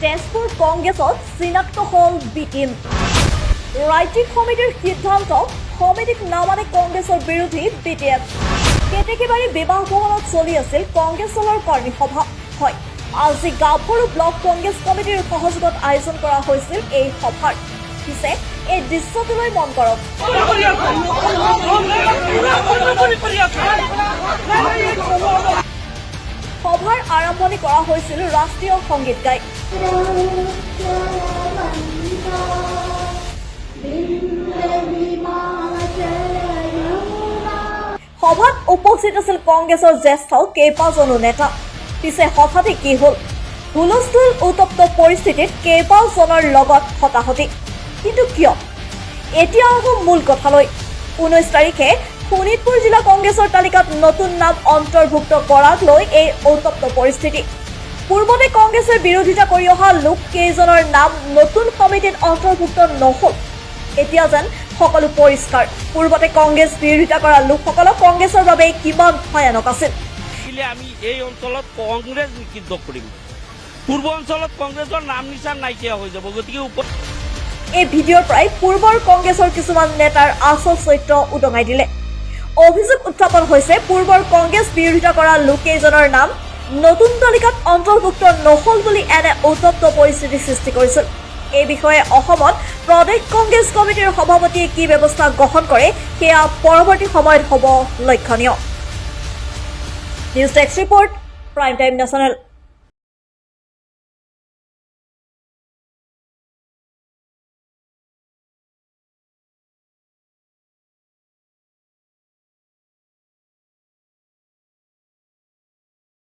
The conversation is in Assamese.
তেজপুৰ কংগ্ৰেছত চিনাক্ত হল বি টিম। ৰাজ্যিক সমিতিৰ সিদ্ধান্ত সমিতিক নামানে কংগ্ৰেছৰ বিৰোধী বি টি এফ। কেতেকীবাৰী বিবাহ ভৱনত চলি আছিল কংগ্ৰেছ দলৰ কৰ্মী সভা। হয়, আজি গাভৰু ব্লক কংগ্ৰেছ কমিটিৰ সহযোগত আয়োজন কৰা হৈছিল এই সভাৰ। পিছে এই দৃশ্যটোলৈ মন কৰক। সভাৰ আৰম্ভণি কৰা হৈছিল ৰাষ্ট্ৰীয় সংগীত গাই। সভাত উপস্থিত আছিল কংগ্ৰেছৰ জ্যেষ্ঠ কেইবাজনো নেতা। পিছে হঠাতে কি হল? হুলস্থুল উত্তপ্ত পৰিস্থিতিত কেইবাজনৰ লগত হতাহতি। কিন্তু কিয়? এতিয়া আহোঁ মূল কথালৈ। 19 তাৰিখে শোণিতপুৰ জিলা কংগ্ৰেছৰ তালিকাত নতুন নাম অন্তৰ্ভুক্ত কৰাক লৈ এই উত্তপ্ত পৰিস্থিতি। পূৰ্বতে কংগ্ৰেছৰ বিৰোধিতা কৰি অহা লোক কেইজনৰ নাম নতুন সমিতিত অন্তৰ্ভুক্ত নহল। এতিয়া যেন সকলো পৰিষ্কাৰ। পূৰ্বতে কংগ্ৰেছ বিৰোধিতা কৰা লোকসকলক কংগ্ৰেছৰ বাবে কিমান ভয়ানক আছিল। আমি এই অঞ্চলত কংগ্ৰেছ নিষিদ্ধ কৰিম। পূৰ্ব অঞ্চলত কংগ্ৰেছৰ নাম নিচান নাইকিয়া হৈ যাব। গতিকে এই ভিডিঅ'ৰ পৰাই পূৰ্বৰ কংগ্ৰেছৰ কিছুমান নেতাৰ আচল চৰিত্ৰ উদঙাই দিলে। অভিযোগ উত্থাপন হৈছে পূৰ্বৰ কংগ্ৰেছ বিৰোধিতা কৰা লোককেইজনৰ নাম নতুন তালিকাত অন্তৰ্ভুক্ত নহল বুলি এনে উত্তপ্ত পৰিস্থিতি সৃষ্টি কৰিছিল। এই বিষয়ে অসমত প্ৰদেশ কংগ্ৰেছ কমিটিৰ সভাপতিয়ে কি ব্যৱস্থা গ্ৰহণ কৰে সেয়া পৰৱৰ্তী সময়ত হ'ব লক্ষণীয়। News desk report, prime time national.